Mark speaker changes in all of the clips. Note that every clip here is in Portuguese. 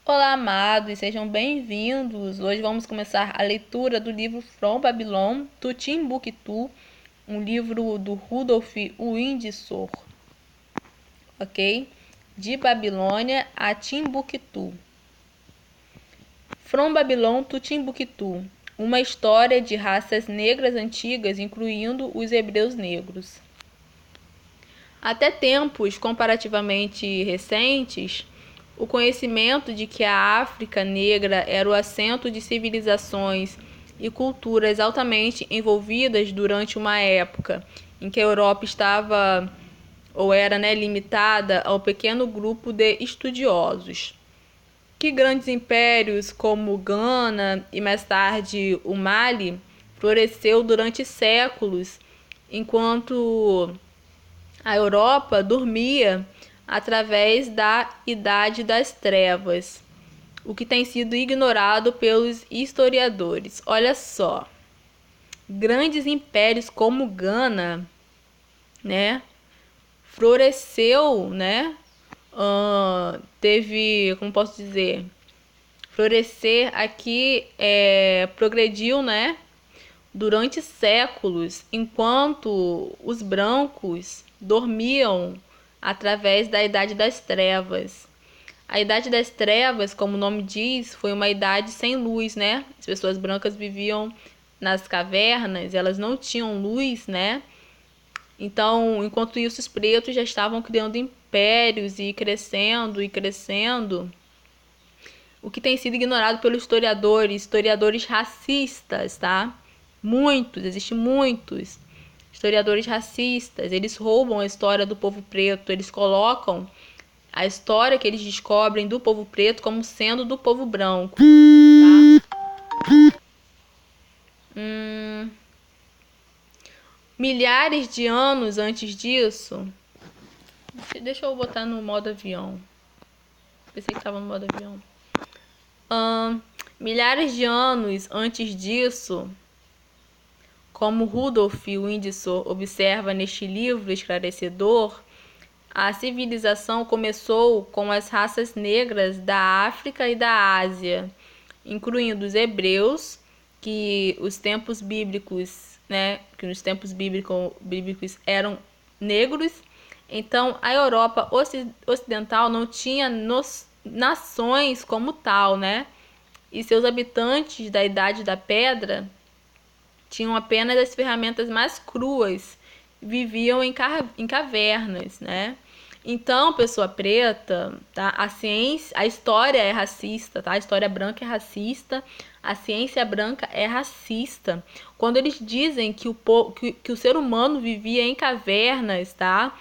Speaker 1: Olá, amados, sejam bem-vindos. Hoje vamos começar a leitura do livro From Babylon to Timbuktu, um livro do Rudolf Windsor, ok? De Babilônia a Timbuktu. From Babylon to Timbuktu, uma história de raças negras antigas, incluindo os hebreus negros. Até tempos comparativamente recentes, o conhecimento de que a África negra era o assento de civilizações e culturas altamente envolvidas durante uma época em que a Europa estava ou era limitada ao pequeno grupo de estudiosos. Que grandes impérios como Gana e mais tarde o Mali floresceu durante séculos, enquanto a Europa dormia através da Idade das Trevas, o que tem sido ignorado pelos historiadores. Olha só, grandes impérios como Gana, floresceu, teve, como posso dizer, florescer aqui, progrediu, durante séculos, enquanto os brancos dormiam através da Idade das Trevas. A Idade das Trevas, como o nome diz, foi uma idade sem luz, As pessoas brancas viviam nas cavernas, elas não tinham luz, Então, enquanto isso, os pretos já estavam criando impérios e crescendo, o que tem sido ignorado pelos historiadores racistas, tá? Existem muitos historiadores racistas. Eles roubam a história do povo preto, eles colocam a história que eles descobrem do povo preto como sendo do povo branco, tá? Milhares de anos antes disso, deixa eu botar no modo avião. Pensei que estava no modo avião. Milhares de anos antes disso, como Rudolf Windsor observa neste livro esclarecedor, a civilização começou com as raças negras da África e da Ásia, incluindo os hebreus, que nos tempos bíblicos eram negros. Então, a Europa ocidental não tinha nações como tal, E seus habitantes da Idade da Pedra tinham apenas as ferramentas mais cruas, viviam em cavernas, Então, pessoa preta, tá? A história é racista, tá? A história branca é racista, a ciência branca é racista. Quando eles dizem que o ser humano vivia em cavernas, tá?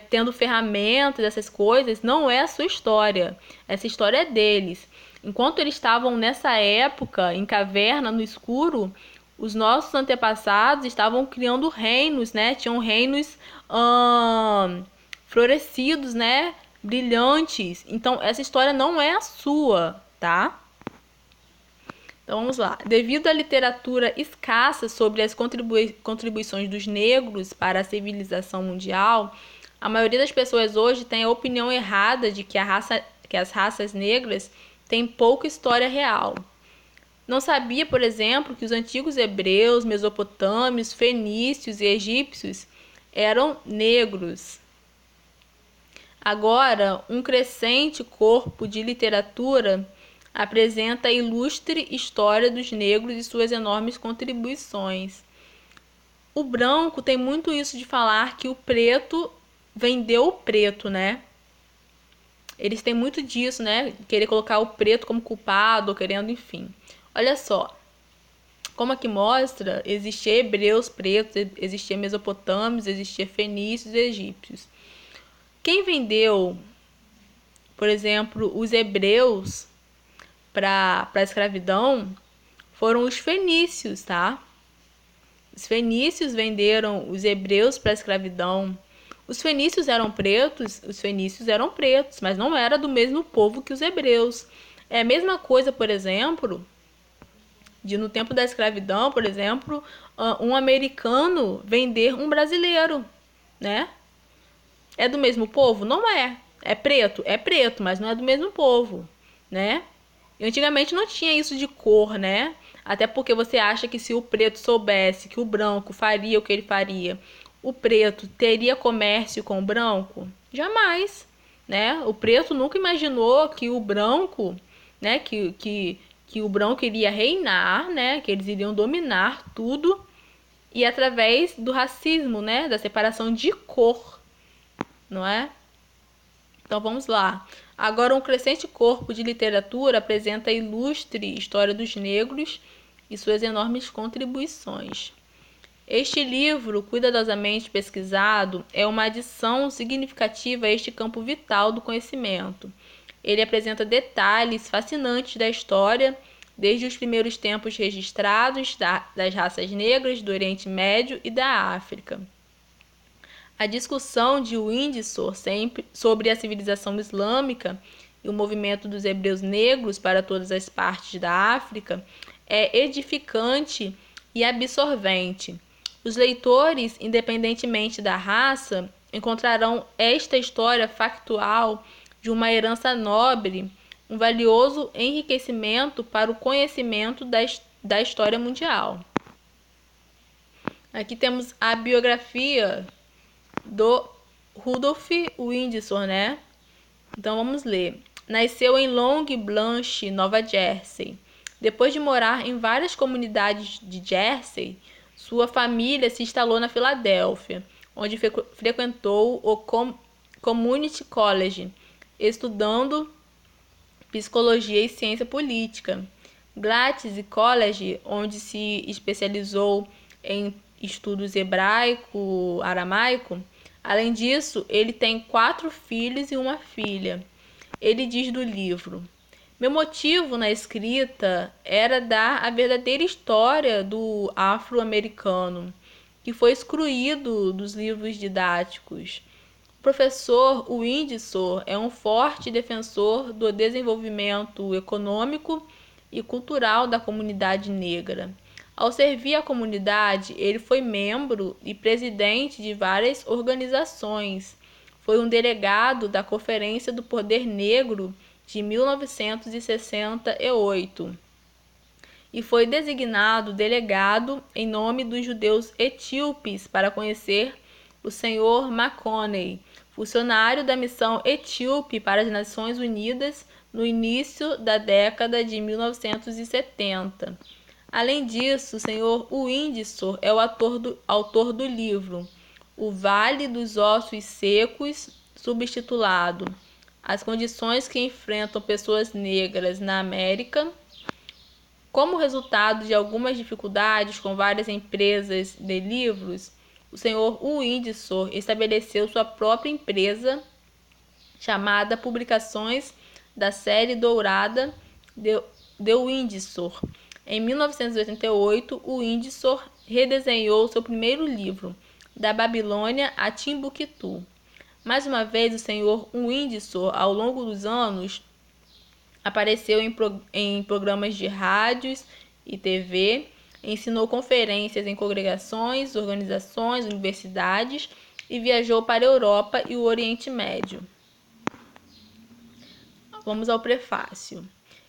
Speaker 1: Tendo ferramentas, essas coisas, não é a sua história. Essa história é deles. Enquanto eles estavam nessa época, em caverna, no escuro, os nossos antepassados estavam criando reinos, Tinham reinos florescidos, brilhantes. Então, essa história não é a sua, tá? Então, vamos lá. Devido à literatura escassa sobre as contribuições dos negros para a civilização mundial, a maioria das pessoas hoje tem a opinião errada de que as raças negras têm pouca história real. Não sabia, por exemplo, que os antigos hebreus, mesopotâmios, fenícios e egípcios eram negros. Agora, um crescente corpo de literatura apresenta a ilustre história dos negros e suas enormes contribuições. O branco tem muito isso de falar que o preto vendeu o preto, Eles têm muito disso, Querer colocar o preto como culpado, querendo, enfim. Olha só, como aqui mostra, existia hebreus pretos, existia mesopotâmios, existia fenícios e egípcios. Quem vendeu, por exemplo, os hebreus para a escravidão foram os fenícios, tá? Os fenícios venderam os hebreus para a escravidão. Os fenícios eram pretos, mas não era do mesmo povo que os hebreus. É a mesma coisa, por exemplo, no tempo da escravidão, por exemplo, um americano vender um brasileiro, É do mesmo povo? Não é. É preto, mas não é do mesmo povo, né? E antigamente não tinha isso de cor, né? Até porque você acha que se o preto soubesse que o branco faria o que ele faria, o preto teria comércio com o branco? Jamais, né? O preto nunca imaginou que o branco, né, que o branco iria reinar, né, que eles iriam dominar tudo e através do racismo, né, da separação de cor, não é? Então vamos lá. Agora, um crescente corpo de literatura apresenta a ilustre história dos negros e suas enormes contribuições. Este livro, cuidadosamente pesquisado, é uma adição significativa a este campo vital do conhecimento. Ele apresenta detalhes fascinantes da história, desde os primeiros tempos registrados das raças negras do Oriente Médio e da África. A discussão de Windsor sobre a civilização islâmica e o movimento dos hebreus negros para todas as partes da África é edificante e absorvente. Os leitores, independentemente da raça, encontrarão esta história factual de uma herança nobre, um valioso enriquecimento para o conhecimento da história mundial. Aqui temos a biografia do Rudolph Windsor, né? Então vamos ler. Nasceu em Long Branch, Nova Jersey. Depois de morar em várias comunidades de Jersey, sua família se instalou na Filadélfia, onde frequentou o Community College, estudando psicologia e ciência política. Gratz College, onde se especializou em estudos hebraico-aramaico. Além disso, ele tem 4 filhos e uma filha. Ele diz do livro: meu motivo na escrita era dar a verdadeira história do afro-americano, que foi excluído dos livros didáticos. O professor Windsor é um forte defensor do desenvolvimento econômico e cultural da comunidade negra. Ao servir a comunidade, ele foi membro e presidente de várias organizações. Foi um delegado da Conferência do Poder Negro de 1968 e foi designado delegado em nome dos judeus etíopes para conhecer o Sr. Maconey, funcionário da missão etíope para as Nações Unidas no início da década de 1970. Além disso, o Sr. Windsor é o autor do livro O Vale dos Ossos Secos, subtitulado As Condições que Enfrentam Pessoas Negras na América. Como resultado de algumas dificuldades com várias empresas de livros, o Sr. Windsor estabeleceu sua própria empresa, chamada Publicações da Série Dourada de Windsor. Em 1988, o Windsor redesenhou seu primeiro livro, Da Babilônia a Timbuktu. Mais uma vez, o Sr. Windsor, ao longo dos anos, apareceu em programas de rádios e TV, ensinou conferências em congregações, organizações, universidades e viajou para a Europa e o Oriente Médio. Vamos ao prefácio.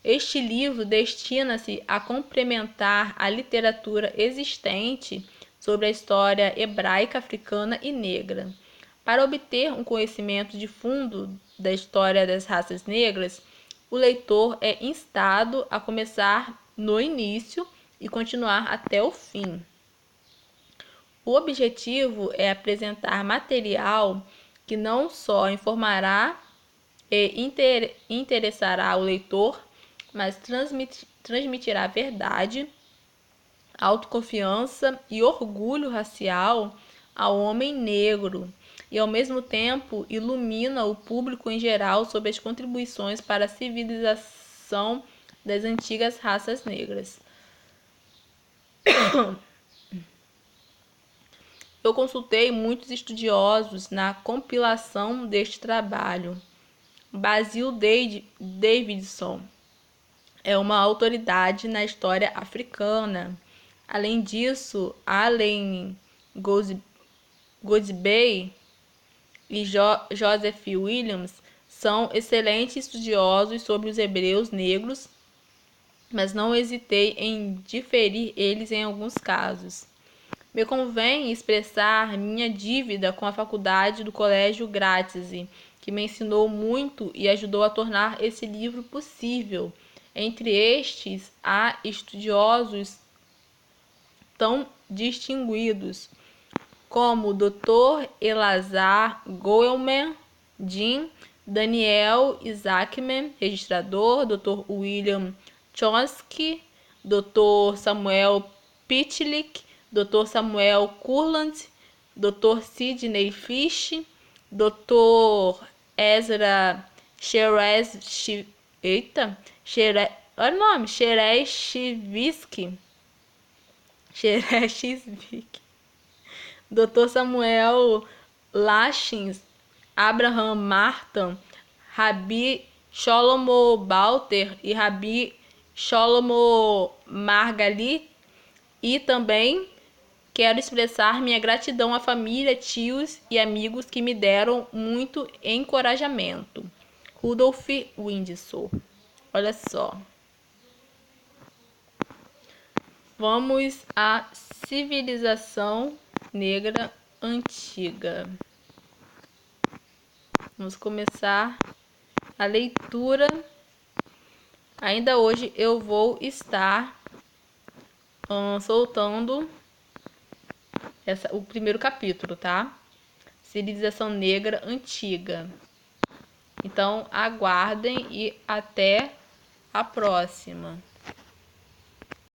Speaker 1: Este livro destina-se a complementar a literatura existente sobre a história hebraica, africana e negra. Para obter um conhecimento de fundo da história das raças negras, o leitor é instado a começar no início e continuar até o fim. O objetivo é apresentar material que não só informará e interessará o leitor, mas transmitirá verdade, autoconfiança e orgulho racial ao homem negro e, ao mesmo tempo, ilumina o público em geral sobre as contribuições para a civilização das antigas raças negras. Eu consultei muitos estudiosos na compilação deste trabalho. Basil Davidson é uma autoridade na história africana. Além disso, Allen Godsbey e Joseph Williams são excelentes estudiosos sobre os hebreus negros, mas não hesitei em diferir eles em alguns casos. Me convém expressar minha dívida com a faculdade do Colégio Gratisi, que me ensinou muito e ajudou a tornar esse livro possível. Entre estes, há estudiosos tão distinguidos como o Dr. Elazar Goelman, Dean, Daniel Isaacman, registrador, Dr. William Chomsky, Dr. Samuel Pitlick, Dr. Samuel Kurland, Dr. Sidney Fish, Dr. Ezra Shereshvsky, Dr. Samuel Lachins, Abraham Martin, Rabbi Shlomo Balter e Rabbi Shlomo Margalit, e também quero expressar minha gratidão à família, tios e amigos que me deram muito encorajamento. Rudolf Windsor. Olha só. Vamos à civilização negra antiga. Vamos começar a leitura. Ainda hoje eu vou estar soltando o primeiro capítulo, tá? Civilização negra antiga. Então, aguardem e até a próxima.